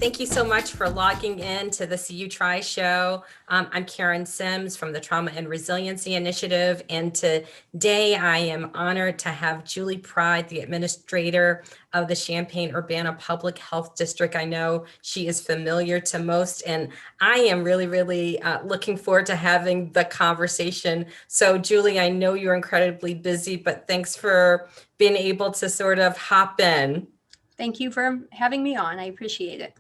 Thank you so much for logging in to the CU Try show. I'm Karen Sims from the Trauma and Resiliency Initiative, and today I am honored to have Julie Pryde, the administrator of the Champaign-Urbana Public Health District. I know she is familiar to most, and I am really looking forward to having the conversation. So Julie, I know you're incredibly busy, but thanks for being able to sort of hop in. Thank you for having me on. I appreciate it.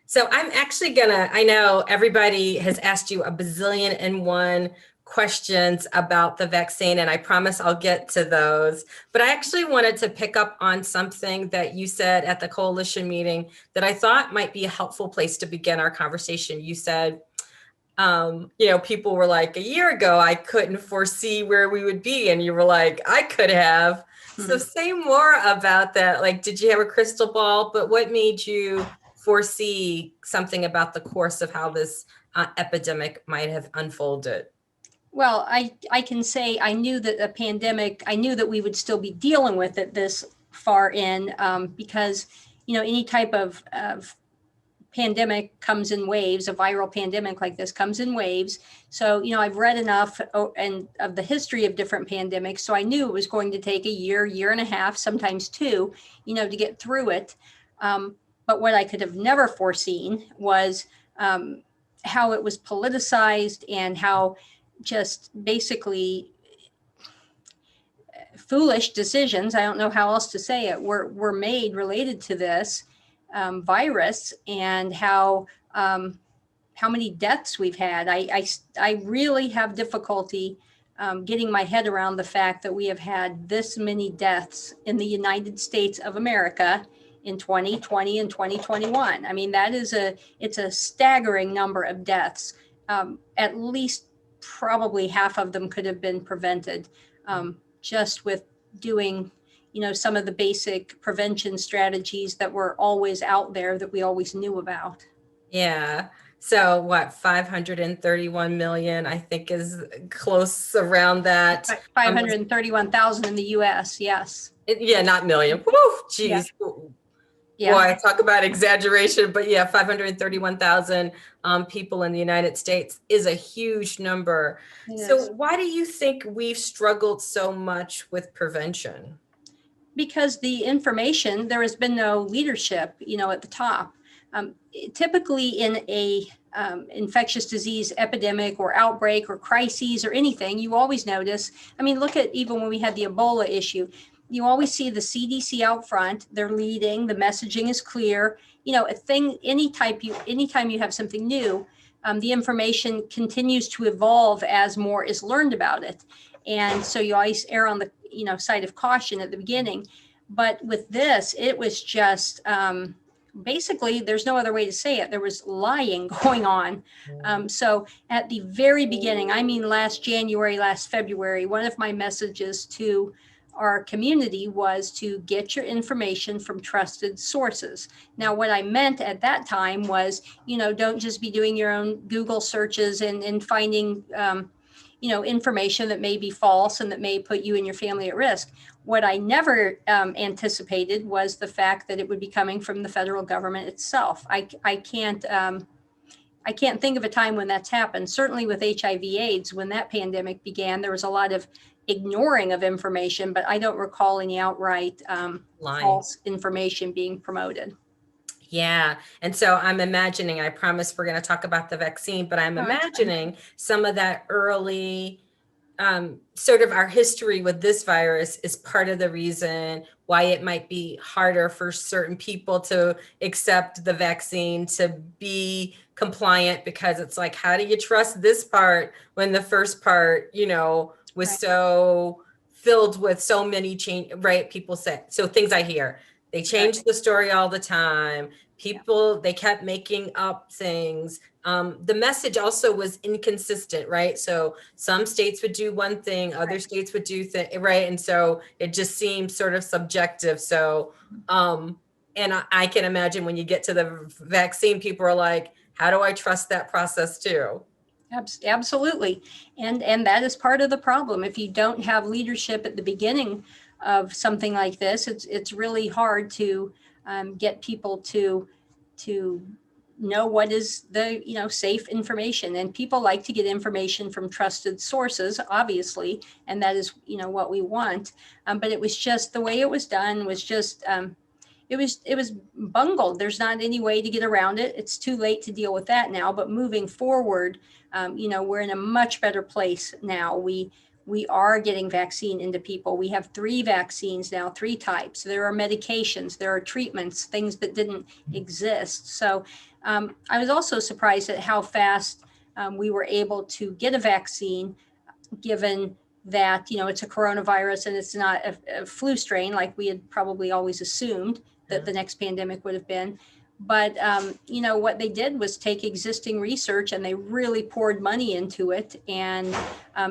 So I'm actually I know everybody has asked you a bazillion and one questions about the vaccine, and I promise I'll get to those. But I actually wanted to pick up on something that you said at the coalition meeting that I thought might be a helpful place to begin our conversation. You said, people were like, a year ago, I couldn't foresee where we would be. And you were like, I could have. So say more about that. Like, did you have a crystal ball? But what made you foresee something about the course of how this epidemic might have unfolded? Well, I can say I knew that the pandemic, I knew that we would still be dealing with it this far in because, any type of pandemic comes in waves. A viral pandemic like this comes in waves. So, I've read enough and of the history of different pandemics. So I knew it was going to take a year and a half, sometimes two, to get through it. But what I could have never foreseen was how it was politicized and how just basically foolish decisions, I don't know how else to say it, were made related to this virus, and how many deaths we've had. I really have difficulty getting my head around the fact that we have had this many deaths in the United States of America in 2020 and 2021. I mean, it's a staggering number of deaths. At least probably half of them could have been prevented just with doing, some of the basic prevention strategies that were always out there that we always knew about. Yeah. So what, 531 million, I think is close around that. 531,000 in the US, yes. Yeah, not million. Woo, geez. Yeah. Boy, talk about exaggeration, but yeah, 531,000 people in the United States is a huge number. So why do you think we've struggled so much with prevention? Because the information, there has been no leadership, at the top. Typically in a infectious disease epidemic or outbreak or crises or anything, you always notice, look at even when we had the Ebola issue, you always see the CDC out front, they're leading, the messaging is clear, anytime you have something new, the information continues to evolve as more is learned about it. And so you always err on the, side of caution at the beginning. But with this, it was just, basically, there's no other way to say it. There was lying going on. So at the very beginning, last January, last February, one of my messages to our community was to get your information from trusted sources. Now, what I meant at that time was, don't just be doing your own Google searches and finding, information that may be false and that may put you and your family at risk. What I never anticipated was the fact that it would be coming from the federal government itself. I can't think of a time when that's happened. Certainly with HIV/AIDS, when that pandemic began, there was a lot of ignoring of information, but I don't recall any outright false information being promoted. Yeah. And so I'm imagining, I promise we're going to talk about the vaccine, but I'm imagining some of that early sort of our history with this virus is part of the reason why it might be harder for certain people to accept the vaccine, to be compliant, because it's like, how do you trust this part when the first part, was so filled with so many change, right? People say, so things I hear, they change the story all the time. People, they kept making up things. The message also was inconsistent, right? So some states would do one thing, other states would do right? And so it just seems sort of subjective. So, and I can imagine when you get to the vaccine, people are like, how do I trust that process too? Absolutely. And that is part of the problem. If you don't have leadership at the beginning of something like this, it's really hard to get people to know what is the, safe information. And people like to get information from trusted sources, obviously, and that is, what we want. But it was just the way it was done was just, it was bungled. There's not any way to get around it. It's too late to deal with that now. But moving forward, we're in a much better place now. We are getting vaccine into people. We have 3 vaccines now, 3 types. There are medications, there are treatments, things that didn't exist. So I was also surprised at how fast we were able to get a vaccine, given that, it's a coronavirus and it's not a flu strain like we had probably always assumed that the next pandemic would have been. But, what they did was take existing research and they really poured money into it. And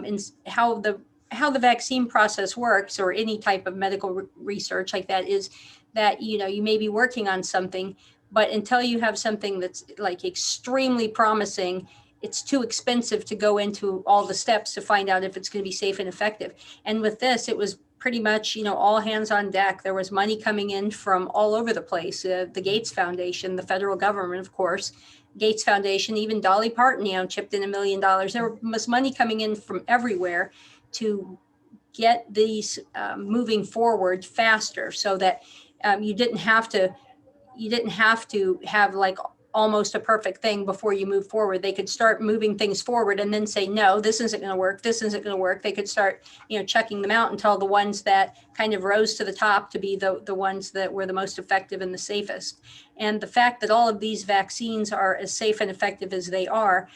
in how the vaccine process works, or any type of medical research like that, is that, you may be working on something, but until you have something that's like extremely promising, it's too expensive to go into all the steps to find out if it's going to be safe and effective. And with this, it was pretty much, all hands on deck. There was money coming in from all over the place. The Gates Foundation, the federal government, of course, Gates Foundation, even Dolly Parton, chipped in $1 million. There was money coming in from everywhere to get these moving forward faster, so that you didn't have to have like almost a perfect thing before you move forward. They could start moving things forward and then say, no, this isn't going to work. This isn't going to work. They could start, checking them out until the ones that kind of rose to the top to be the ones that were the most effective and the safest. And the fact that all of these vaccines are as safe and effective as they are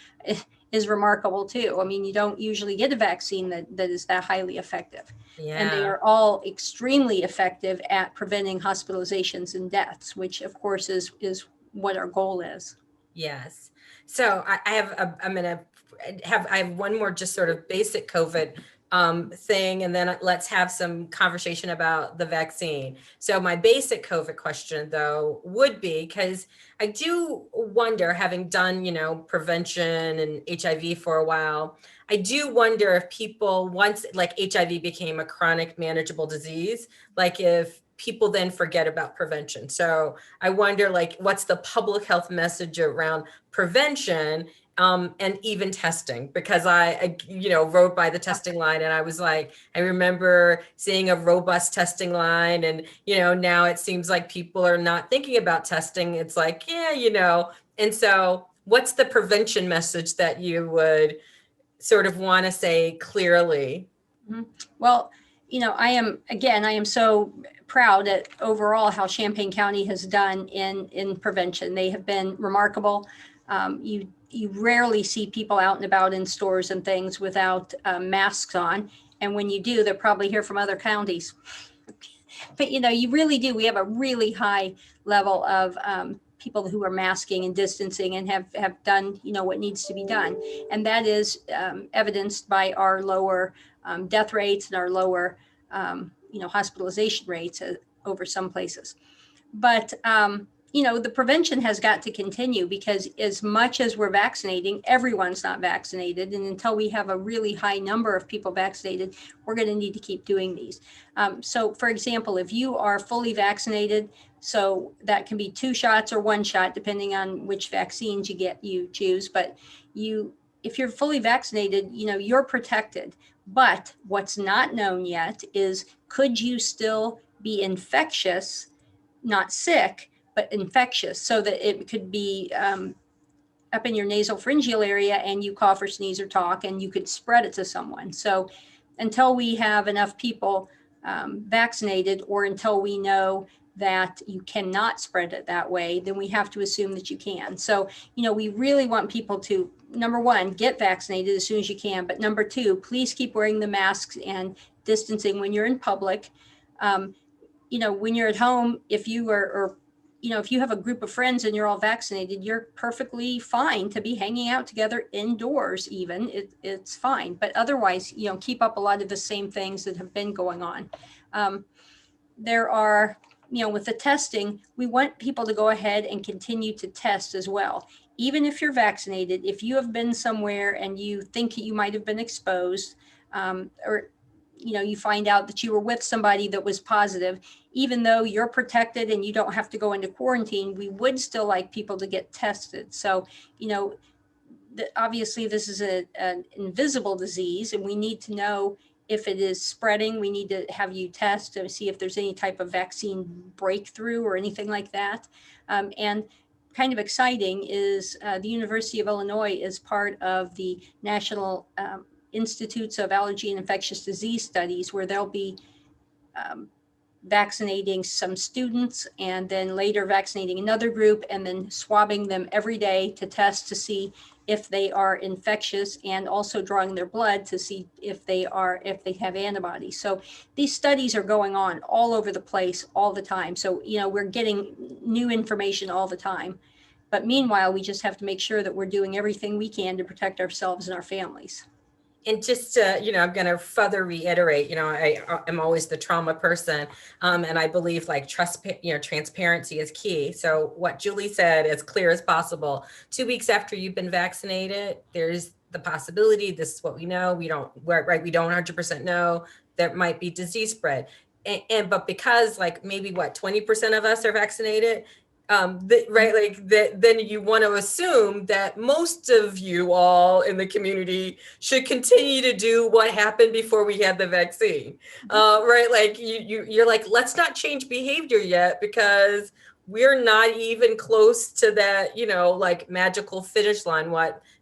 is remarkable too. I mean, you don't usually get a vaccine that is that highly effective. Yeah. And they are all extremely effective at preventing hospitalizations and deaths, which of course is what our goal is. Yes. So I have one more just sort of basic COVID thing, and then let's have some conversation about the vaccine. So my basic COVID question though would be, because I do wonder, having done, prevention and HIV for a while, I do wonder if people, once like HIV became a chronic manageable disease, like if people then forget about prevention. So I wonder, like, what's the public health message around prevention and even testing? Because I rode by the testing line, and I was like, I remember seeing a robust testing line, and, now it seems like people are not thinking about testing. It's like, and so what's the prevention message that you would sort of want to say clearly? Mm-hmm. Well, I am so proud at overall how Champaign County has done in prevention. They have been remarkable. You rarely see people out and about in stores and things without masks on. And when you do, they're probably here from other counties. But, you really do. We have a really high level of people who are masking and distancing and have done, what needs to be done. And that is evidenced by our lower death rates and our lower, hospitalization rates over some places. But, the prevention has got to continue, because as much as we're vaccinating, everyone's not vaccinated. And until we have a really high number of people vaccinated, we're going to need to keep doing these. So, for example, if you are fully vaccinated, so that can be 2 shots or 1 shot, depending on which vaccines you choose. But if you're fully vaccinated, you're protected. But what's not known yet is, could you still be infectious, not sick, but infectious, so that it could be up in your nasal pharyngeal area and you cough or sneeze or talk and you could spread it to someone. So until we have enough people vaccinated, or until we know that you cannot spread it that way, then we have to assume that you can. So, we really want people to, number 1, get vaccinated as soon as you can. But number 2, please keep wearing the masks and distancing when you're in public. When you're at home, if you if you have a group of friends and you're all vaccinated, you're perfectly fine to be hanging out together indoors. Even it's fine. But otherwise, keep up a lot of the same things that have been going on. There are, with the testing, we want people to go ahead and continue to test as well. Even if you're vaccinated, if you have been somewhere and you think you might have been exposed, or you find out that you were with somebody that was positive, even though you're protected and you don't have to go into quarantine, we would still like people to get tested. So, obviously this is an invisible disease, and we need to know if it is spreading. We need to have you test to see if there's any type of vaccine breakthrough or anything like that. And kind of exciting is the University of Illinois is part of the National Institutes of Allergy and Infectious Disease Studies, where they'll be vaccinating some students and then later vaccinating another group and then swabbing them every day to test to see if they are infectious, and also drawing their blood to see if they have antibodies. So these studies are going on all over the place all the time. So, we're getting new information all the time. But meanwhile, we just have to make sure that we're doing everything we can to protect ourselves and our families. And just to, I'm going to further reiterate, I am always the trauma person. And I believe like transparency is key. So what Julie said, as clear as possible, 2 weeks after you've been vaccinated, there's the possibility, this is what we know. We don't 100% know there might be disease spread. But because like maybe 20% of us are vaccinated, then you want to assume that most of you all in the community should continue to do what happened before we had the vaccine, right? Like you're like, let's not change behavior yet, because we're not even close to that, like magical finish line,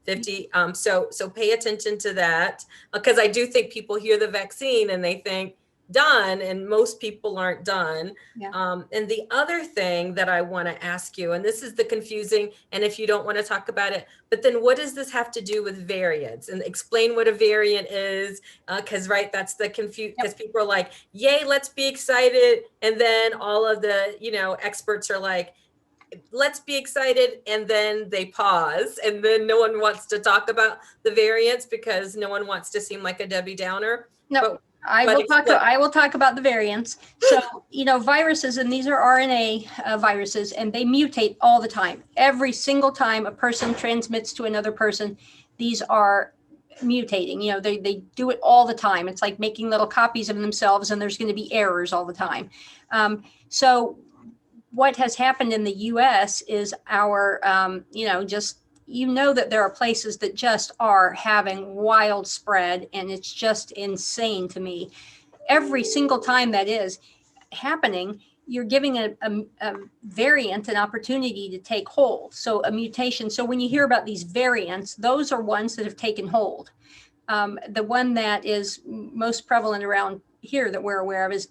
50. So pay attention to that, because I do think people hear the vaccine and they think done, and most people aren't done. Yeah. And the other thing that I want to ask you, and this is the confusing, and if you don't want to talk about it, but then what does this have to do with variants? And explain what a variant is, because that's the confusion, because people are like, yay, let's be excited. And then all of the, experts are like, let's be excited, and then they pause, and then no one wants to talk about the variants because no one wants to seem like a Debbie Downer. No. I will talk about the variants. So, viruses, and these are RNA viruses, and they mutate all the time. Every single time a person transmits to another person, these are mutating. They do it all the time. It's like making little copies of themselves, and there's going to be errors all the time. So what has happened in the US is our, that there are places that just are having wild spread, and it's just insane to me. Every single time that is happening, you're giving a variant an opportunity to take hold. So a mutation. So when you hear about these variants, those are ones that have taken hold. The one that is most prevalent around here that we're aware of is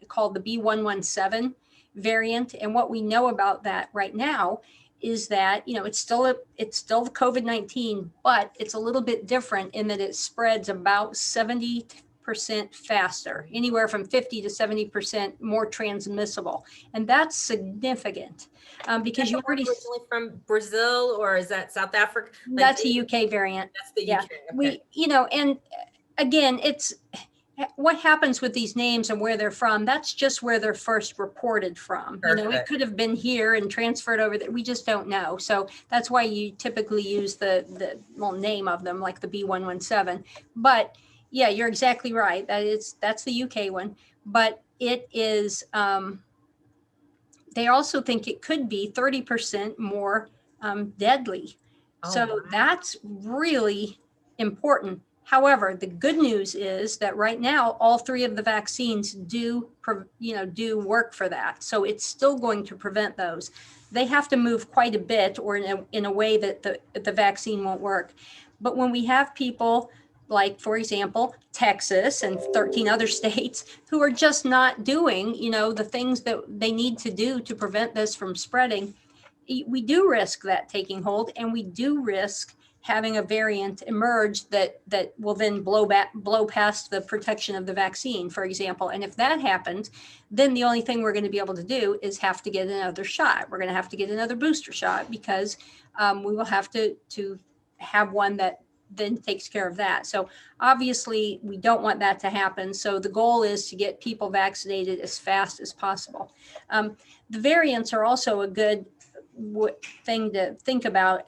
called the B117 variant. And what we know about that right now is that, it's still the COVID-19, but it's a little bit different in that it spreads about 70% faster, anywhere from 50 to 70% more transmissible. And that's significant because you already originally from Brazil, or is that South Africa? That's a UK variant. That's the UK. Okay. And again, it's what happens with these names and where they're from. That's just where they're first reported from. Perfect. It could have been here and transferred over there. We just don't know. So that's why you typically use the name of them, like the B117. But yeah, you're exactly right. That's the UK one. But it is, they also think it could be 30% more deadly. So that's really important. However, the good news is that right now, all three of the vaccines do work for that. So it's still going to prevent those. They have to move quite a bit, or in a way that the vaccine won't work. But when we have people like, for example, Texas and 13 other states who are just not doing, the things that they need to do to prevent this from spreading, we do risk that taking hold, and we do risk having a variant emerge that will then blow past the protection of the vaccine, for example. And if that happens, then the only thing we're going to be able to do is have to get another shot. We're going to have to get another booster shot, because we will have to have one that then takes care of that. So obviously we don't want that to happen. So the goal is to get people vaccinated as fast as possible. The variants are also a good thing to think about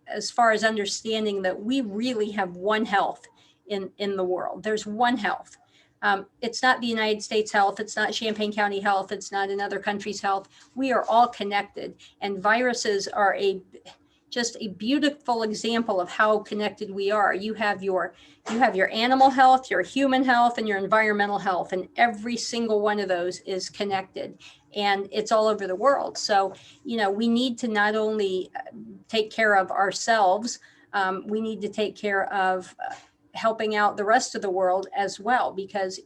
as far as understanding that we really have one health in the world. There's one health. It's not the United States Health. It's not Champaign County Health. It's not another country's health. We are all connected, and viruses are just a beautiful example of how connected we are. You have your animal health, your human health, and your environmental health, and every single one of those is connected, and it's all over the world. So, we need to not only take care of ourselves, we need to take care of helping out the rest of the world as well, because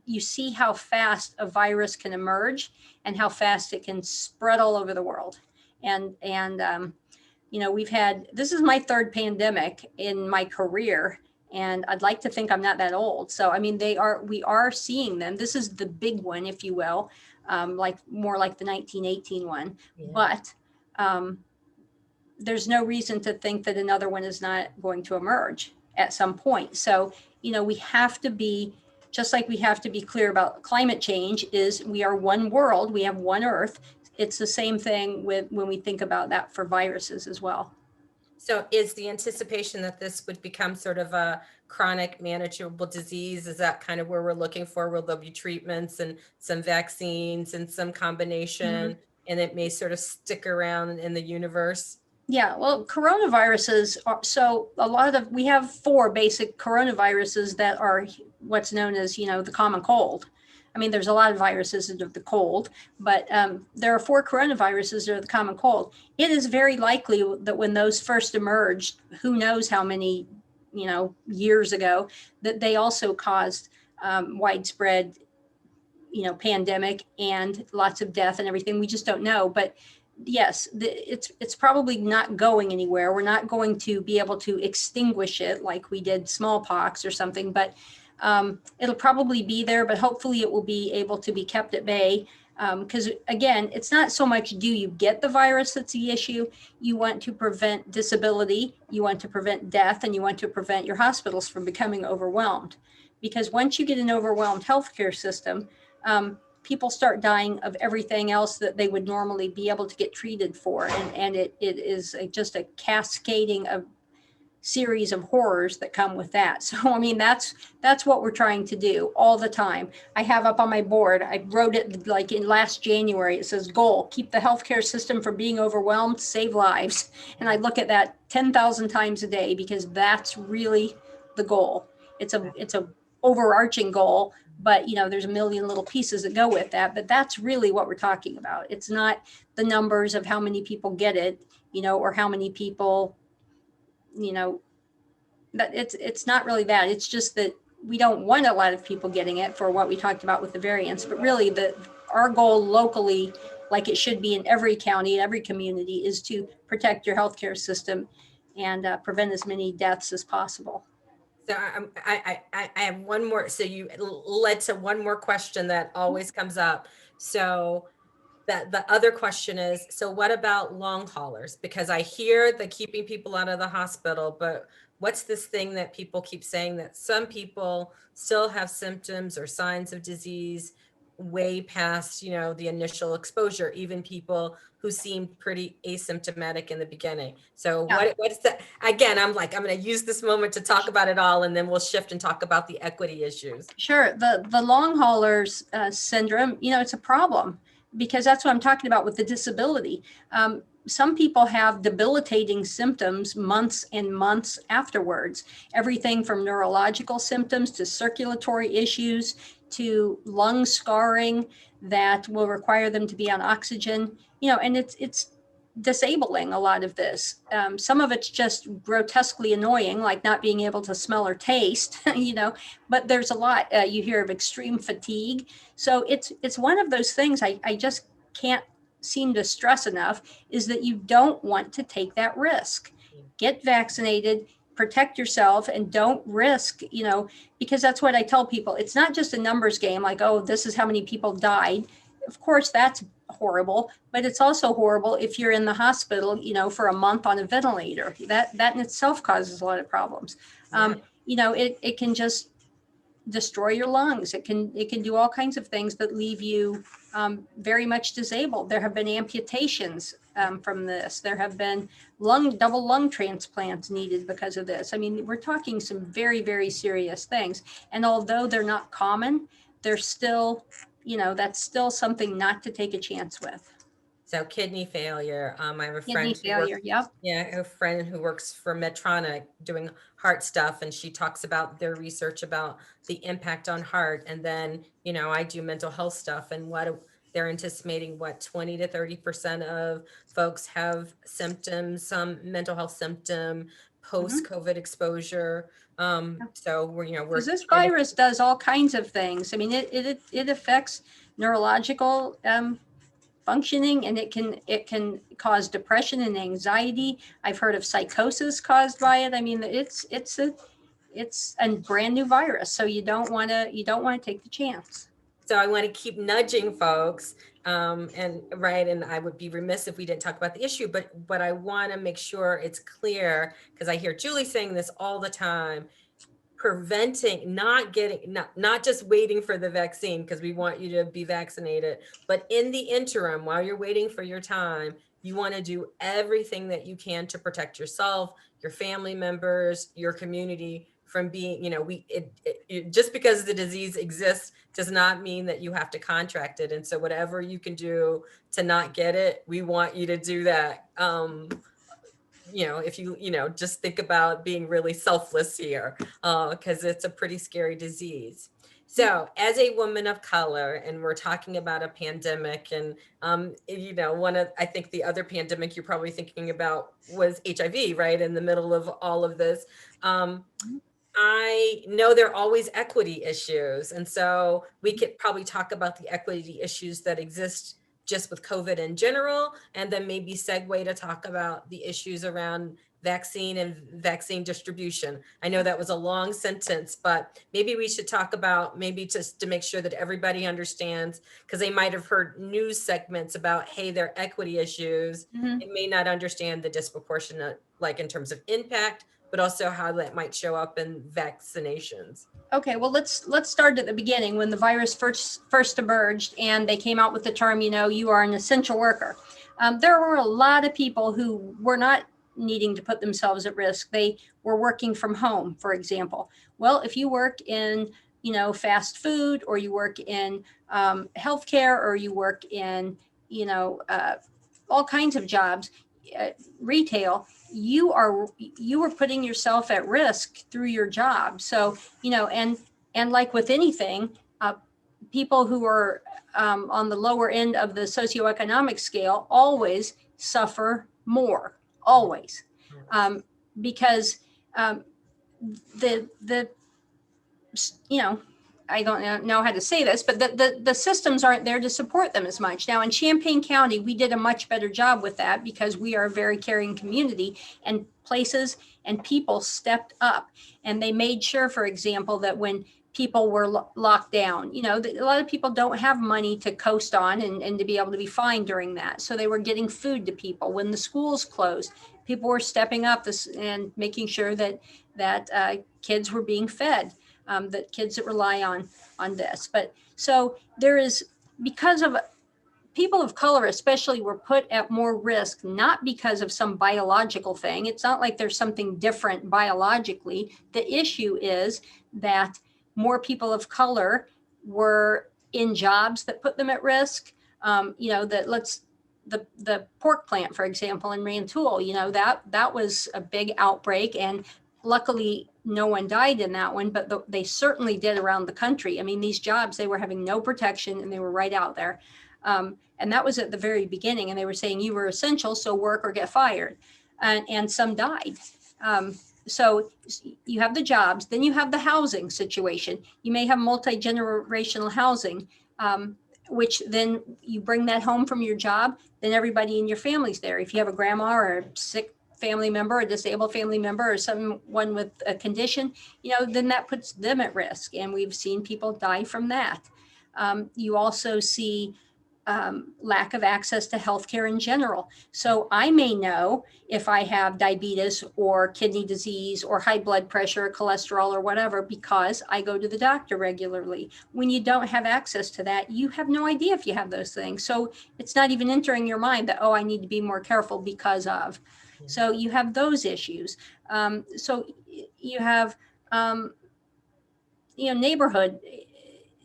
you see how fast a virus can emerge and how fast it can spread all over the world. And this is my third pandemic in my career, and I'd like to think I'm not that old. So, I mean, we are seeing them. This is the big one, if you will, more like the 1918 one. Yeah. But there's no reason to think that another one is not going to emerge at some point. So, we have to be, just like we have to be clear about climate change, is we are one world, we have one Earth. It's the same thing when we think about that for viruses as well. So is the anticipation that this would become sort of a chronic manageable disease? Is that kind of where we're looking for? Will there be treatments and some vaccines and some combination, and it may sort of stick around in the universe? Yeah, well, coronaviruses we have 4 basic coronaviruses that are what's known as, the common cold. I mean, there's a lot of viruses of the cold, but there are 4 coronaviruses that are the common cold. It is very likely that when those first emerged, who knows how many, years ago, that they also caused widespread, pandemic and lots of death and everything. We just don't know. But yes, it's probably not going anywhere. We're not going to be able to extinguish it like we did smallpox or something, but it'll probably be there, but hopefully it will be able to be kept at bay. Because again, it's not so much do you get the virus that's the issue. You want to prevent disability, you want to prevent death, and you want to prevent your hospitals from becoming overwhelmed. Because once you get an overwhelmed healthcare system, people start dying of everything else that they would normally be able to get treated for. And it is just a cascading of series of horrors that come with that. So, I mean, that's what we're trying to do all the time. I have up on my board, I wrote it like in last January, it says goal, keep the healthcare system from being overwhelmed, save lives. And I look at that 10,000 times a day, because that's really the goal. It's a overarching goal, but there's a million little pieces that go with that, but that's really what we're talking about. It's not the numbers of how many people get it, or how many people, that it's not really that. It's just that we don't want a lot of people getting it for what we talked about with the variants, but really our goal locally, like it should be in every county, in every community, is to protect your healthcare system and prevent as many deaths as possible. So I have one more. So you led to one more question that always comes up. So the other question is, so what about long haulers? Because I hear the keeping people out of the hospital, but what's this thing that people keep saying that some people still have symptoms or signs of disease way past, the initial exposure, even people who seemed pretty asymptomatic in the beginning. So yeah. What's that? Again, I'm going to use this moment to talk about it all, and then we'll shift and talk about the equity issues. Sure. The long haulers syndrome, it's a problem, because that's what I'm talking about with the disability. Some people have debilitating symptoms months and months afterwards, everything from neurological symptoms to circulatory issues to lung scarring that will require them to be on oxygen, and it's disabling, a lot of this. Some of it's just grotesquely annoying, like not being able to smell or taste, but there's a lot. You hear of extreme fatigue. So it's one of those things I just can't seem to stress enough, is that you don't want to take that risk. Get vaccinated, protect yourself, and don't risk, because that's what I tell people. It's not just a numbers game, like, oh, this is how many people died. Of course, that's horrible, but it's also horrible if you're in the hospital, for a month on a ventilator. That in itself causes a lot of problems. It can just destroy your lungs. It can do all kinds of things that leave you very much disabled. There have been amputations from this. There have been double lung transplants needed because of this. I mean, we're talking some very, very serious things. And although they're not common, they're still, that's still something not to take a chance with. So kidney failure. I have a Kidney friend who works, failure. Yep. yeah, a friend who works for Medtronic doing heart stuff, and she talks about their research about the impact on heart. And then, I do mental health stuff, and what they're anticipating, what 20 to 30% of folks have symptoms, some mental health symptom Mhm. post-COVID exposure. So we're Because this trying to. virus does all kinds of things. I mean, it affects neurological functioning, and it can cause depression and anxiety. I've heard of psychosis caused by it. I mean, it's a brand new virus, so you don't want to take the chance. So I want to keep nudging folks, and I would be remiss if we didn't talk about the issue, but I want to make sure it's clear, because I hear Julie saying this all the time: preventing, not just waiting for the vaccine, because we want you to be vaccinated, but in the interim, while you're waiting for your time, you want to do everything that you can to protect yourself, your family members, your community from being, just because the disease exists does not mean that you have to contract it. And so whatever you can do to not get it, we want you to do that. If just think about being really selfless here, because it's a pretty scary disease. So as a woman of color, and we're talking about a pandemic, and I think the other pandemic you're probably thinking about was HIV, right? In the middle of all of this. I know there are always equity issues. And so we could probably talk about the equity issues that exist just with COVID in general, and then maybe segue to talk about the issues around vaccine and vaccine distribution. I know that was a long sentence, but maybe we should talk about, maybe just to make sure that everybody understands, because they might have heard news segments about, hey, there are equity issues. Mhm. It may not understand the disproportionate, like in terms of impact, but also how that might show up in vaccinations. Okay, well, let's start at the beginning when the virus first emerged and they came out with the term, you are an essential worker. There were a lot of people who were not needing to put themselves at risk. They were working from home, for example. Well, if you work in, fast food, or you work in healthcare, or you work in, all kinds of jobs, retail, you were putting yourself at risk through your job. So, and like with anything, people who are on the lower end of the socioeconomic scale always suffer more, always, because the I don't know how to say this, but the systems aren't there to support them as much. Now in Champaign County, we did a much better job with that because we are a very caring community, and places and people stepped up, and they made sure, for example, that when people were locked down, a lot of people don't have money to coast on and to be able to be fine during that. So they were getting food to people. When the schools closed, people were stepping up and making sure that kids were being fed. That kids that rely on this. But so there is, because of people of color especially, were put at more risk, not because of some biological thing. It's not like there's something different biologically. The issue is that more people of color were in jobs that put them at risk. The pork plant, for example, in Rantoul, that was a big outbreak, and luckily no one died in that one, but they certainly did around the country. I mean, these jobs, they were having no protection, and they were right out there. And that was at the very beginning, and they were saying you were essential, so work or get fired, and some died. So you have the jobs, then you have the housing situation. You may have multi-generational housing, which then you bring that home from your job, then everybody in your family's there. If you have a grandma or a sick family member, a disabled family member, or someone with a condition, then that puts them at risk. And we've seen people die from that. You also see lack of access to healthcare in general. So I may know if I have diabetes or kidney disease or high blood pressure, or cholesterol or whatever, because I go to the doctor regularly. When you don't have access to that, you have no idea if you have those things. So it's not even entering your mind that, oh, I need to be more careful because of. So you have those issues. So you have, neighborhood.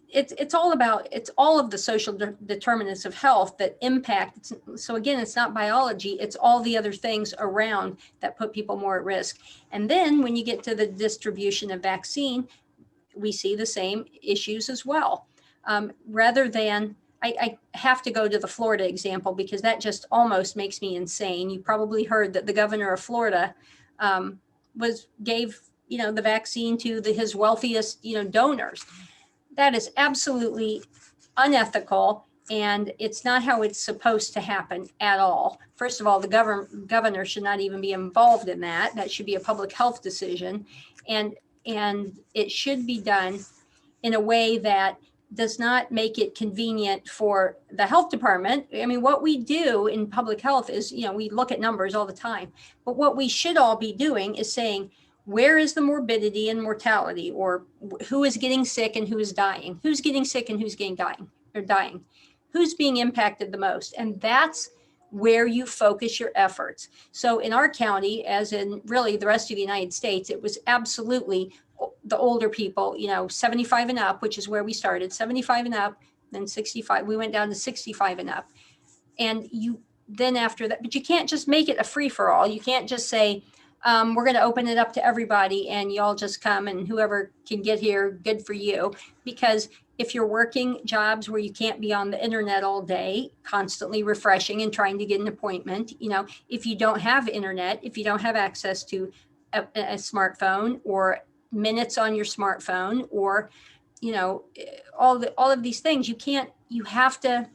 It's all of the social determinants of health that impact. So again, it's not biology, it's all the other things around that put people more at risk. And then when you get to the distribution of vaccine, we see the same issues as well. Rather than, I have to go to the Florida example because that just almost makes me insane. You probably heard that the governor of Florida gave the vaccine to his wealthiest donors. That is absolutely unethical, and it's not how it's supposed to happen at all. First of all, the governor should not even be involved in that. That should be a public health decision, and it should be done in a way that does not make it convenient for the health department. I mean, what we do in public health is, we look at numbers all the time, but what we should all be doing is saying, where is the morbidity and mortality, or who is getting sick and who is dying? Who's getting sick and who's dying? Who's being impacted the most? And that's where you focus your efforts. So in our county, as in really the rest of the United States, it was absolutely the older people, 75 and up, which is where we started, 75 and up, then 65. We went down to 65 and up. And then after that, but you can't just make it a free for all. You can't just say, we're going to open it up to everybody and y'all just come and whoever can get here, good for you. Because if you're working jobs where you can't be on the internet all day, constantly refreshing and trying to get an appointment, if you don't have internet, if you don't have access to a smartphone or minutes on your smartphone, or, all of these things, you have to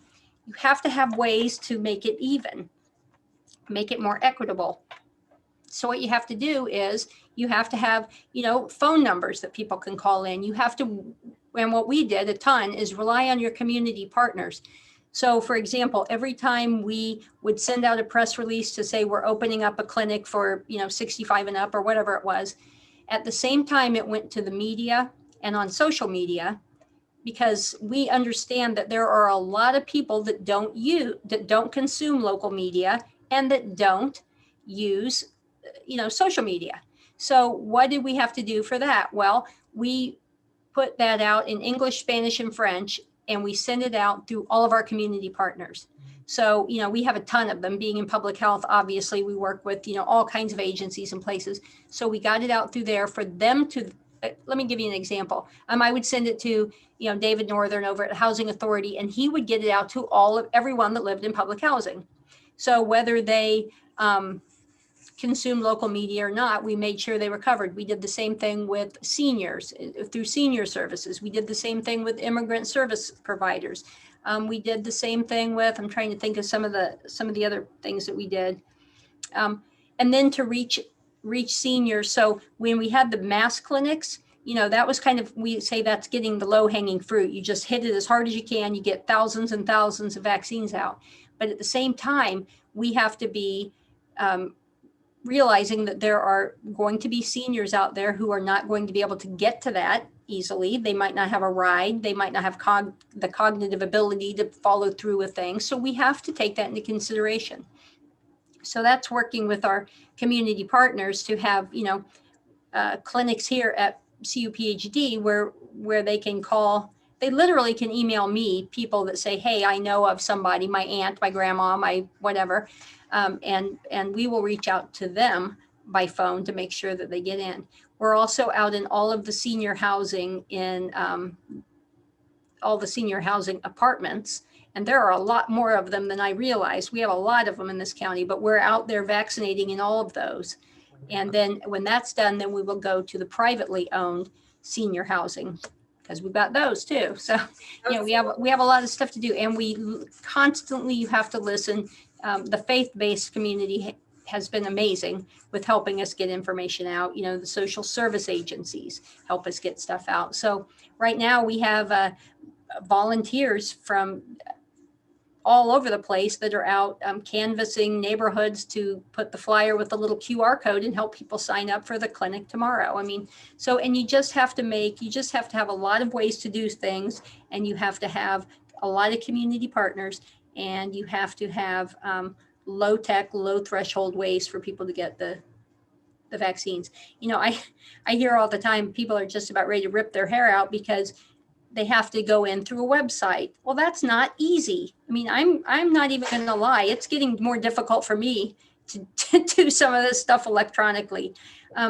have ways to make it even, make it more equitable. So what you have to do is you have to have, phone numbers that people can call in. You have to, and what we did a ton is rely on your community partners. So for example, every time we would send out a press release to say we're opening up a clinic for, 65 and up or whatever it was, at the same time it went to the media and on social media, because we understand that there are a lot of people that don't consume local media and that don't use social media. So what did we have to do for that? Well, we put that out in English, Spanish, and French, and we send it out through all of our community partners. So, we have a ton of them. Being in public health, obviously, we work with, all kinds of agencies and places. So we got it out through there for them to, let me give you an example. I would send it to, David Northern over at Housing Authority, and he would get it out to everyone that lived in public housing. So whether they consume local media or not, we made sure they were covered. We did the same thing with seniors through senior services. We did the same thing with immigrant service providers. We did the same thing with, I'm trying to think of some of the other things that we did. And then to reach seniors. So when we had the mass clinics, that was kind of, we say that's getting the low hanging fruit. You just hit it as hard as you can. You get thousands and thousands of vaccines out. But at the same time, we have to be realizing that there are going to be seniors out there who are not going to be able to get to that easily. They might not have a ride. They might not have the cognitive ability to follow through with things. So we have to take that into consideration. So that's working with our community partners to have, clinics here at CUPHD where they can call. They literally can email me people that say, hey, I know of somebody, my aunt, my grandma, my whatever. And we will reach out to them by phone to make sure that they get in. We're also out in all of the senior housing all the senior housing apartments. And there are a lot more of them than I realized. We have a lot of them in this county, but we're out there vaccinating in all of those. And then when that's done, then we will go to the privately owned senior housing, because we've got those too. So, we have a lot of stuff to do, and we constantly have to listen. The faith-based community has been amazing with helping us get information out. The social service agencies help us get stuff out. So right now we have volunteers from all over the place that are out canvassing neighborhoods to put the flyer with the little QR code and help people sign up for the clinic tomorrow. I mean, so, and you just have to have a lot of ways to do things, and you have to have a lot of community partners, and you have to have low tech, low threshold ways for people to get the vaccines. You know, I hear all the time people are just about ready to rip their hair out because they have to go in through a website. Well, that's not easy. I mean, I'm not even going to lie. It's getting more difficult for me to do some of this stuff electronically.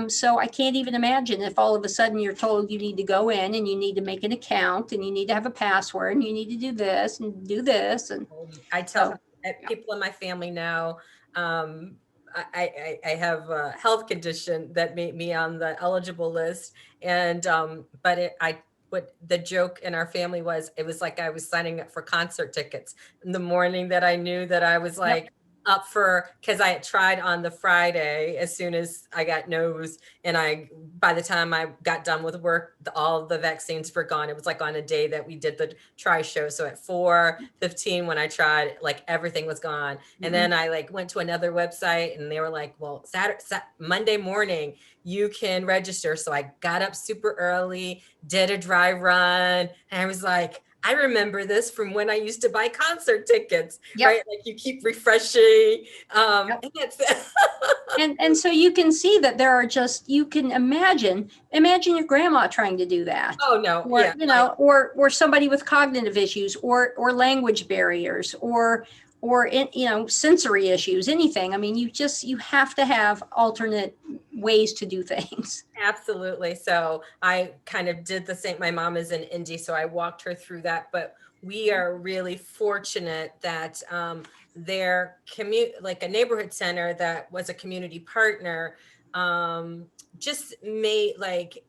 So I can't even imagine if all of a sudden you're told you need to go in and you need to make an account and you need to have a password and you need to do this and do this. And I tell so, yeah. people in my family now, I have a health condition that made me on the eligible list. And, what the joke in our family was, it was like I was signing up for concert tickets in the morning that I knew that I was like, Yep. up for, because I had tried on the Friday as soon as I got nosed, and by the time I got done with work, all the vaccines were gone. It was like on a day that we did the try show, so at 4:15 when I tried, like everything was gone. And then I like went to another website and they were like, well, Monday morning you can register. So I got up super early, did a dry run, and I was like, I remember this from when I used to buy concert tickets, Yep. right? Like you keep refreshing. Yep. And that's And so you can see that there are just, you can imagine your grandma trying to do that. oh no, Or, yeah, you know, or somebody with cognitive issues or language barriers or you know, sensory issues, anything. I mean, you have to have alternate ways to do things. absolutely. So I kind of did the same. My mom is in Indy, so I walked her through that. But we are really fortunate that their like a neighborhood center that was a community partner, just made like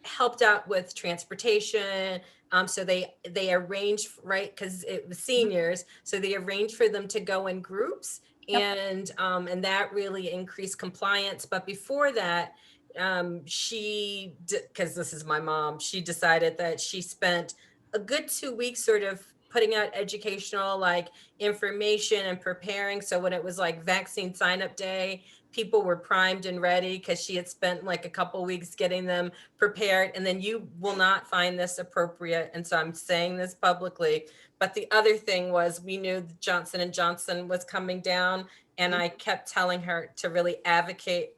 helped out with transportation. So they arranged, right, because it was seniors, so they arranged for them to go in groups, Yep. and that really increased compliance. But before that, because this is my mom, she decided that she spent a good 2 weeks sort of putting out educational like information and preparing. So when it was like vaccine sign up day, people were primed and ready because she had spent like a couple weeks getting them prepared. And then you will not find this appropriate, and so I'm saying this publicly, but the other thing was we knew that Johnson and Johnson was coming down, and I kept telling her to really advocate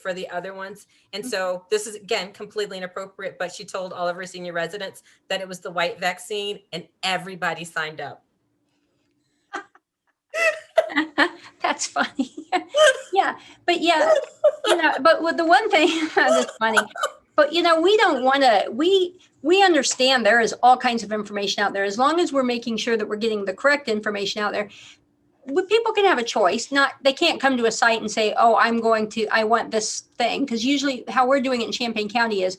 for the other ones. And so this is again completely inappropriate, but she told all of her senior residents that it was the white vaccine, and everybody signed up. That's funny. Yeah, but yeah, you know, but with the one thing that's funny, but you know, we don't want to. We understand there is all kinds of information out there. As long as we're making sure that we're getting the correct information out there, people can have a choice. Not they can't come to a site and say, "Oh, I want this thing," because usually how we're doing it in Champaign County is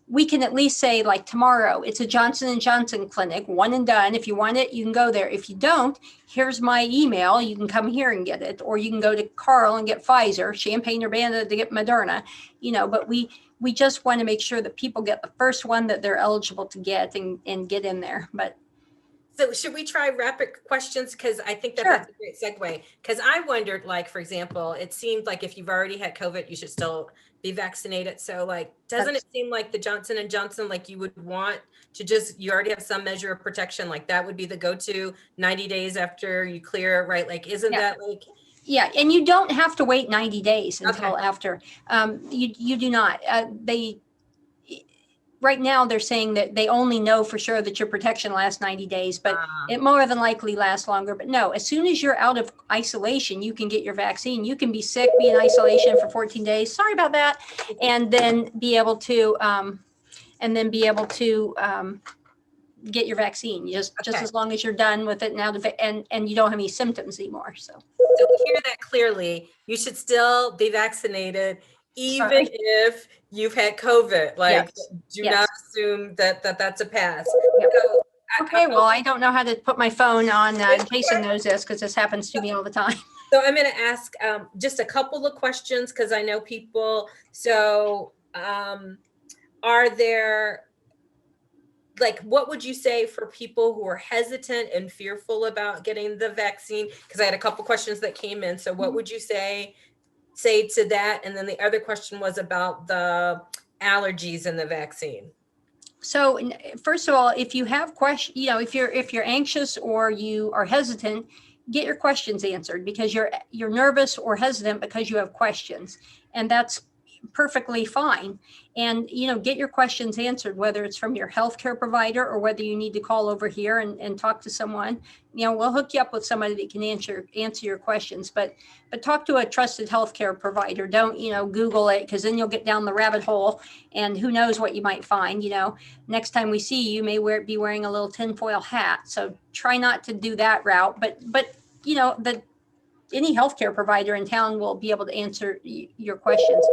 we can at least say like tomorrow it's a Johnson and Johnson clinic, one and done. If you want it, you can go there. If you don't, here's my email. You can come here and get it, or you can go to Carl and get Pfizer, Champaign Urbana to get Moderna. You know, but we just want to make sure that people get the first one that they're eligible to get and get in there. But so should we try rapid questions? Because I think that sure. that's a great segue. Because I wondered, like, for example, it seemed like if you've already had COVID, you should still be vaccinated. So like, doesn't it seem like the Johnson and Johnson, like you would want to you already have some measure of protection, like that would be the go-to 90 days after you clear, right? Like, isn't that like? Yeah, and you don't have to wait 90 days until Okay. after. You do not. Right now they're saying that they only know for sure that your protection lasts 90 days, but it more than likely lasts longer. But no, as soon as you're out of isolation, you can get your vaccine. You can be sick, be in isolation for 14 days. Sorry about that. And then be able to, get your vaccine just Okay. as long as you're done with it and out of it and you don't have any symptoms anymore. So we hear that clearly. You should still be vaccinated, even sorry. if you've had COVID. Like, Yes. do Yes. not assume that that's a pass. Yep. So, Okay, well, I don't know how to put my phone on. Jason knows this because this happens to me all the time. so I'm going to ask just a couple of questions because I know people. So are there like, what would you say for people who are hesitant and fearful about getting the vaccine? Because I had a couple questions that came in. So what would you say to that? And then the other question was about the allergies in the vaccine. So first of all, if you have questions, if you're anxious or you are hesitant, get your questions answered, because you're nervous or hesitant because you have questions, and that's perfectly fine. And get your questions answered, whether it's from your healthcare provider or whether you need to call over here and talk to someone. We'll hook you up with somebody that can answer your questions, but talk to a trusted healthcare provider. Don't Google it, because then you'll get down the rabbit hole, and who knows what you might find. Next time we see you, you may be wearing a little tinfoil hat. So try not to do that route. But any healthcare provider in town will be able to answer your questions.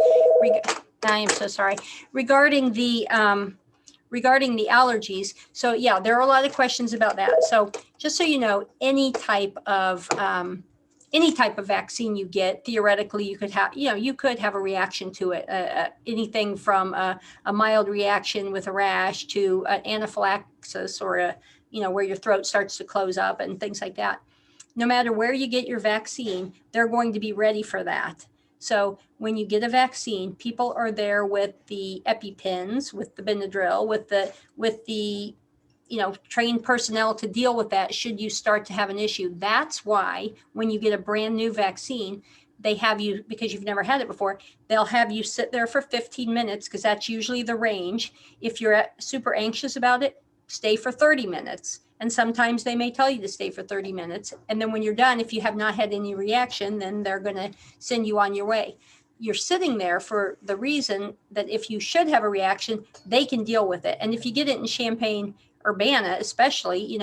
I am so sorry. Regarding the allergies. So yeah, there are a lot of questions about that. So just so you know, any type of vaccine you get, theoretically, you could have a reaction to it. Anything from a mild reaction with a rash to an anaphylaxis, or where your throat starts to close up and things like that. No matter where you get your vaccine, they're going to be ready for that. So when you get a vaccine, people are there with the EpiPens, with the Benadryl, with the trained personnel to deal with that should you start to have an issue. That's why when you get a brand new vaccine, they have you, because you've never had it before, they'll have you sit there for 15 minutes, because that's usually the range. If you're super anxious about it, stay for 30 minutes. And sometimes they may tell you to stay for 30 minutes. And then when you're done, if you have not had any reaction, then they're going to send you on your way. You're sitting there for the reason that if you should have a reaction, they can deal with it. And if you get it in Champaign-Urbana, especially,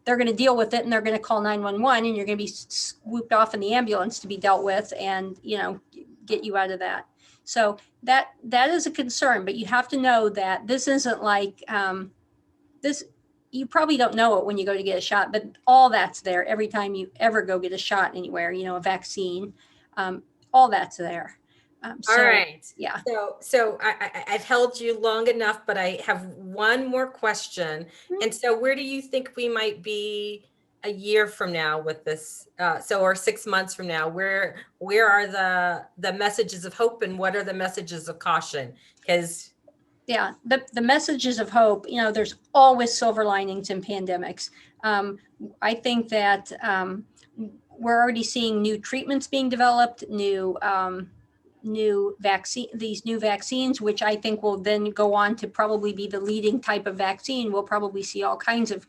they're going to deal with it, and they're going to call 911, and you're going to be swooped off in the ambulance to be dealt with, and, get you out of that. So that is a concern, but you have to know that this isn't like this. You probably don't know it when you go to get a shot, but all that's there every time you ever go get a shot anywhere, a vaccine, all that's there. All right. Yeah. So I've held you long enough, but I have one more question. And so where do you think we might be a year from now with this? Or 6 months from now, where are the messages of hope, and what are the messages of caution? Because yeah, the messages of hope, there's always silver linings in pandemics. I think that we're already seeing new treatments being developed, these new vaccines, which I think will then go on to probably be the leading type of vaccine. We'll probably see all kinds of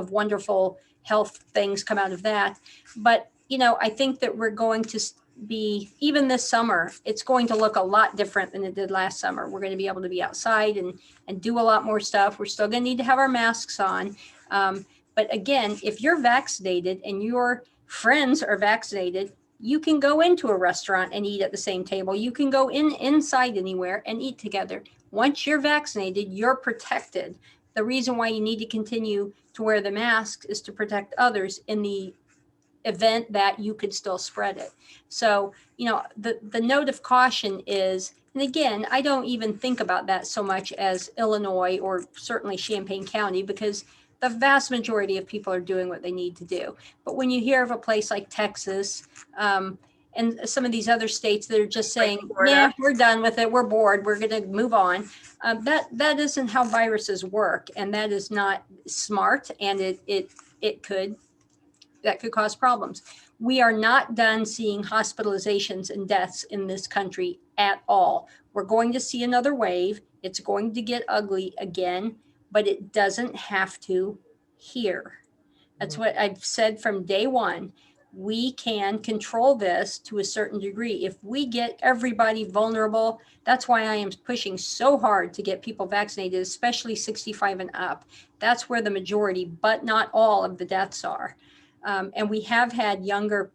wonderful health things come out of that. But, I think that we're going to be, even this summer, it's going to look a lot different than it did last summer. We're going to be able to be outside and do a lot more stuff. We're still going to need to have our masks on. But again, if you're vaccinated and your friends are vaccinated, you can go into a restaurant and eat at the same table. You can go inside anywhere and eat together. Once you're vaccinated, you're protected. The reason why you need to continue to wear the mask is to protect others in the event that you could still spread it. So, the note of caution is, and again, I don't even think about that so much as Illinois or certainly Champaign County, because the vast majority of people are doing what they need to do. But when you hear of a place like Texas, and some of these other states that are just saying, yeah, we're done with it, we're bored, we're going to move on. That isn't how viruses work, and that is not smart, and that could cause problems. We are not done seeing hospitalizations and deaths in this country at all. We're going to see another wave. It's going to get ugly again, but it doesn't have to here. That's what I've said from day one. We can control this to a certain degree. If we get everybody vulnerable, that's why I am pushing so hard to get people vaccinated, especially 65 and up. That's where the majority, but not all of the deaths are. And we have had younger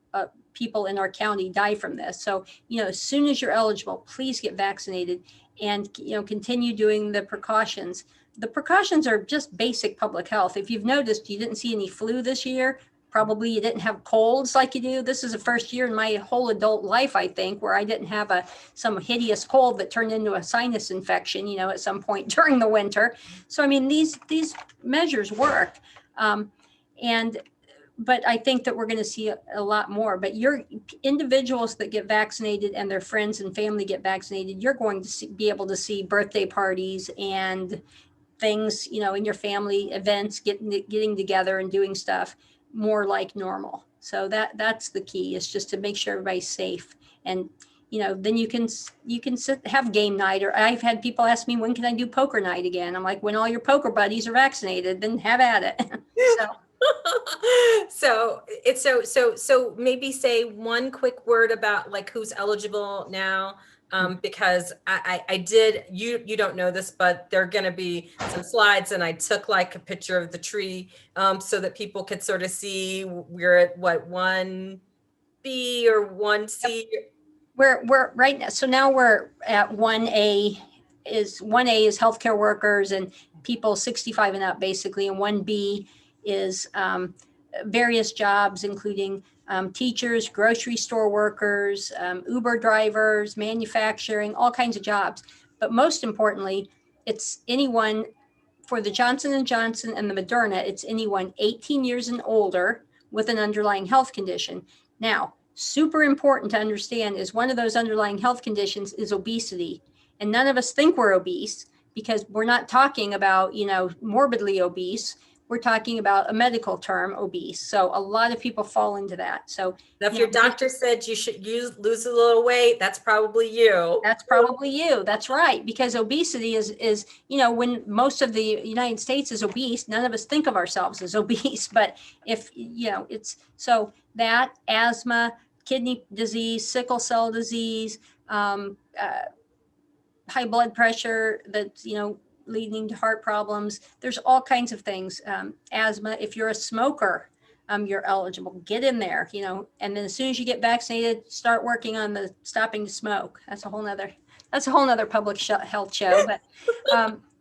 people in our county die from this. So, as soon as you're eligible, please get vaccinated and, continue doing the precautions. The precautions are just basic public health. If you've noticed, you didn't see any flu this year. Probably you didn't have colds like you do. This is the first year in my whole adult life, I think, where I didn't have some hideous cold that turned into a sinus infection, at some point during the winter. So, I mean, these measures work. Um, and but I think that we're going to see a lot more. But your individuals that get vaccinated and their friends and family get vaccinated, you're going to be able to see birthday parties and things, in your family events, getting together and doing stuff more like normal. So that's the key, is just to make sure everybody's safe. And then you can have game night. Or I've had people ask me, when can I do poker night again? I'm like, when all your poker buddies are vaccinated, then have at it. So so maybe say one quick word about like who's eligible now. Because I did, you don't know this, but there are going to be some slides, and I took like a picture of the tree so that people could sort of see we're at what, 1B or 1C. we're right now. So now we're at 1A. 1A is healthcare workers and people 65 and up, basically, and 1B is various jobs, including teachers, grocery store workers, Uber drivers, manufacturing, all kinds of jobs. But most importantly, it's anyone for the Johnson & Johnson and the Moderna, it's anyone 18 years and older with an underlying health condition. Now, super important to understand is one of those underlying health conditions is obesity. And none of us think we're obese because we're not talking about, morbidly obese. We're talking about a medical term, obese. So a lot of people fall into that. So If your doctor said you should lose a little weight, that's probably you. That's probably you. That's right. Because obesity is, when most of the United States is obese, none of us think of ourselves as obese. But if, it's so that asthma, kidney disease, sickle cell disease, high blood pressure that's, leading to heart problems. There's all kinds of things. Asthma, if you're a smoker, you're eligible. Get in there, and then as soon as you get vaccinated, start working on the stopping to smoke. That's a whole nother public health show. But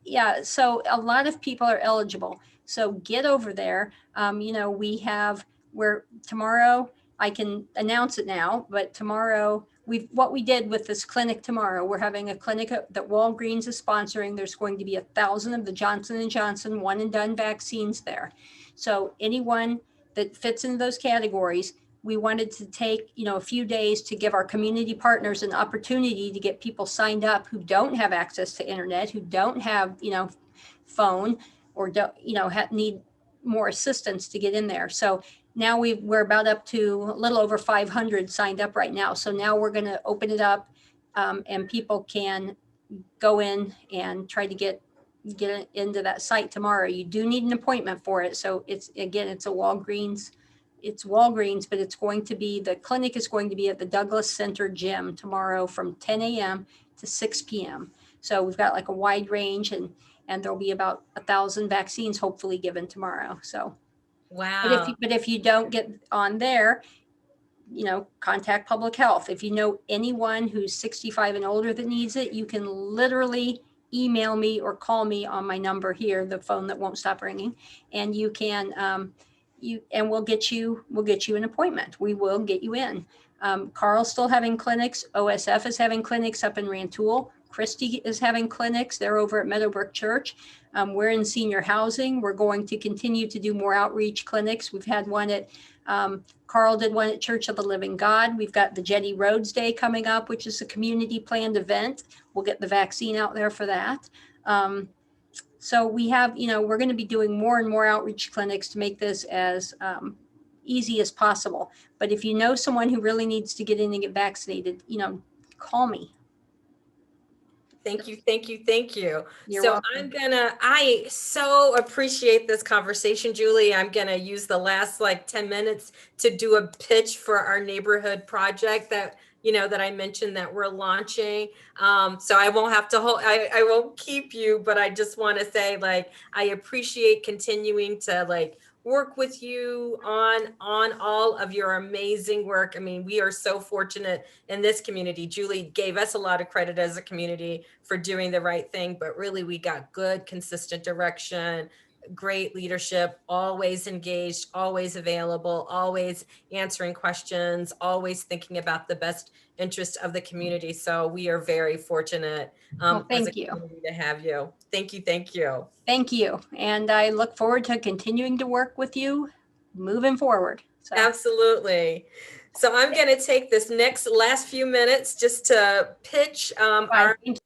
yeah, so a lot of people are eligible. So get over there. Where tomorrow, I can announce it now, but tomorrow what we did with this clinic tomorrow, we're having a clinic that Walgreens is sponsoring. There's going to be 1,000 of the Johnson & Johnson one and done vaccines there. So anyone that fits into those categories, we wanted to take, a few days to give our community partners an opportunity to get people signed up who don't have access to internet, who don't have, phone, or don't, need more assistance to get in there. So now we're about up to a little over 500 signed up right now. So now we're going to open it up, and people can go in and try to get into that site tomorrow. You do need an appointment for it. So it's a Walgreens. It's Walgreens, but the clinic is going to be at the Douglas Center gym tomorrow from 10 a.m. to 6 p.m. So we've got like a wide range, and there'll be about 1,000 vaccines hopefully given tomorrow. So. Wow. But if you don't get on there, contact public health. If you know anyone who's 65 and older that needs it, you can literally email me or call me on my number here, the phone that won't stop ringing, and you can we'll get you an appointment. We will get you in. Carl's still having clinics. OSF is having clinics up in Rantoul. Christie is having clinics. They're over at Meadowbrook Church. We're in senior housing. We're going to continue to do more outreach clinics. We've had one at, Carl did one at Church of the Living God. We've got the Jetty Roads Day coming up, which is a community planned event. We'll get the vaccine out there for that. So we have, we're going to be doing more and more outreach clinics to make this as easy as possible. But if you know someone who really needs to get in and get vaccinated, call me. Thank you, thank you, thank you. You're So welcome. I so appreciate this conversation, Julie. I'm gonna use the last like 10 minutes to do a pitch for our neighborhood project that, that I mentioned that we're launching. So I won't have to I won't keep you, but I just want to say, like, I appreciate continuing to like work with you on all of your amazing work. I mean, we are so fortunate in this community. Julie gave us a lot of credit as a community for doing the right thing, but really we got good, consistent direction, great leadership, always engaged, always available, always answering questions, always thinking about the best interest of the community. So we are very fortunate Well, as a thank you. community to have you. Thank you. Thank you. Thank you. And I look forward to continuing to work with you moving forward. So, Absolutely. So I'm going to take this last few minutes just to pitch bye. Thank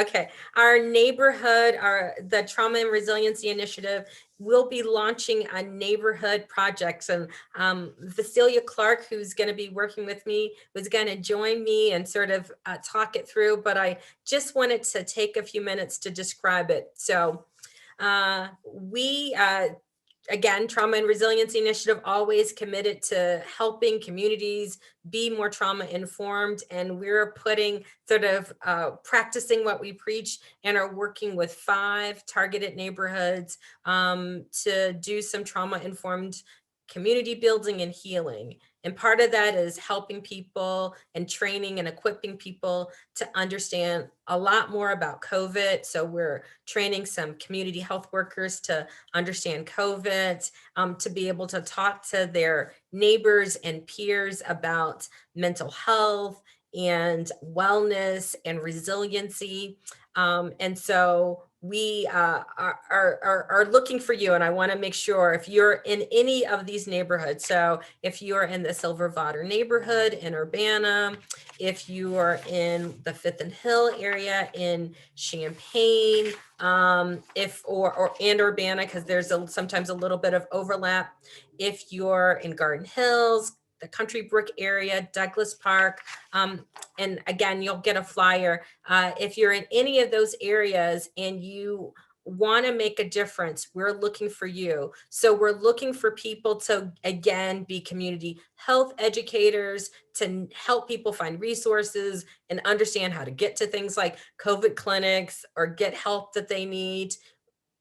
Okay, our neighborhood, the Trauma and Resiliency Initiative will be launching a neighborhood projects, and Vasilia Clark, who's going to be working with me, was going to join me and sort of talk it through, but I just wanted to take a few minutes to describe it. So we again, Trauma and Resiliency Initiative always committed to helping communities be more trauma informed. And we're putting sort of practicing what we preach and are working with 5 targeted neighborhoods to do some trauma informed community building and healing. And part of that is helping people and training and equipping people to understand a lot more about COVID. So we're training some community health workers to understand COVID, to be able to talk to their neighbors and peers about mental health and wellness and resiliency. And so we are looking for you. And I want to make sure if you're in any of these neighborhoods, so if you're in the Silver Water neighborhood in Urbana, if you are in the Fifth and Hill area in Champaign, and Urbana, because there's sometimes a little bit of overlap. If you're in Garden Hills, the Country Brook area, Douglas Park, and again, you'll get a flyer. If you're in any of those areas and you want to make a difference, we're looking for you. So we're looking for people to, again, be community health educators, to help people find resources and understand how to get to things like COVID clinics or get help that they need.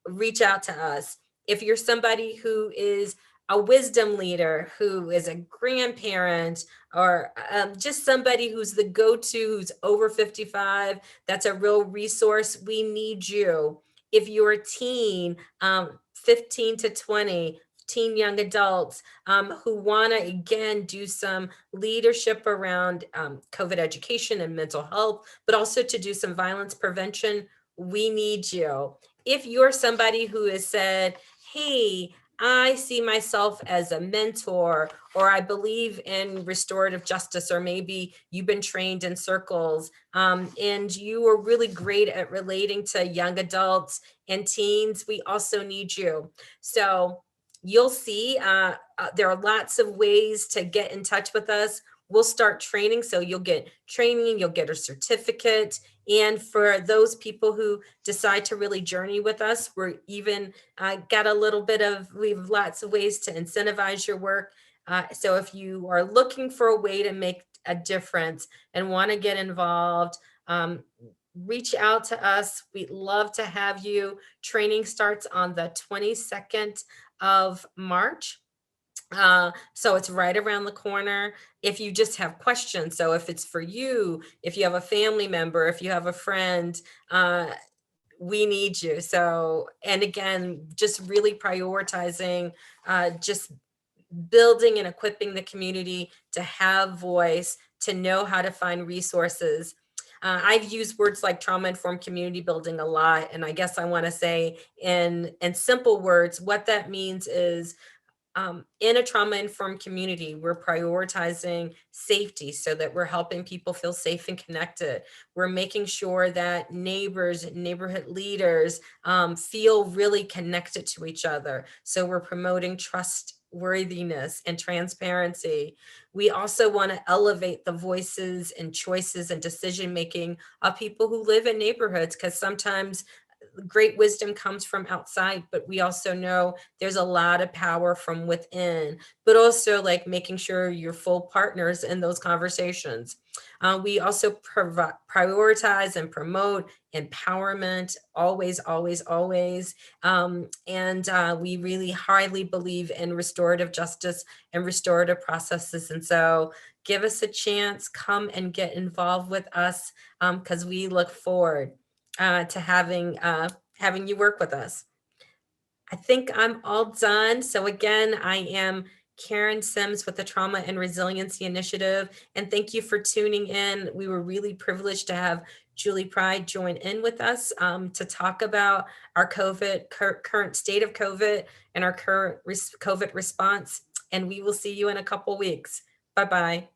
Reach out to us. If you're somebody who is a wisdom leader, who is a grandparent, or just somebody who's the go-to, who's over 55, that's a real resource, we need you. If you're a teen, 15 to 20, teen young adults who want to, again, do some leadership around COVID education and mental health, but also to do some violence prevention, we need you. If you're somebody who has said, hey, I see myself as a mentor, or I believe in restorative justice, or maybe you've been trained in circles and you are really great at relating to young adults and teens, we also need you. So you'll see there are lots of ways to get in touch with us. We'll start training. So you'll get training, you'll get a certificate. And for those people who decide to really journey with us, we're even got a little bit of, we have lots of ways to incentivize your work. So if you are looking for a way to make a difference and want to get involved, reach out to us. We'd love to have you. Training starts on the 22nd of March. So it's right around the corner. If you just have questions, so if it's for you, if you have a family member, if you have a friend, we need you. So, and again, just really prioritizing, just building and equipping the community to have voice, to know how to find resources. I've used words like trauma-informed community building a lot, and I guess I want to say in simple words, what that means is in a trauma-informed community, we're prioritizing safety so that we're helping people feel safe and connected. We're making sure that neighbors, neighborhood leaders feel really connected to each other. So we're promoting trustworthiness and transparency. We also want to elevate the voices and choices and decision-making of people who live in neighborhoods, because sometimes great wisdom comes from outside, but we also know there's a lot of power from within, but also like making sure you're full partners in those conversations. We also prioritize and promote empowerment, always, always, always. And we really highly believe in restorative justice and restorative processes. And so give us a chance, come and get involved with us, because we look forward to having you work with us. I think I'm all done. So again, I am Karen Sims with the Trauma and Resiliency Initiative. And thank you for tuning in. We were really privileged to have Julie Pryde join in with us to talk about our current state of COVID and our current COVID response. And we will see you in a couple weeks. Bye-bye.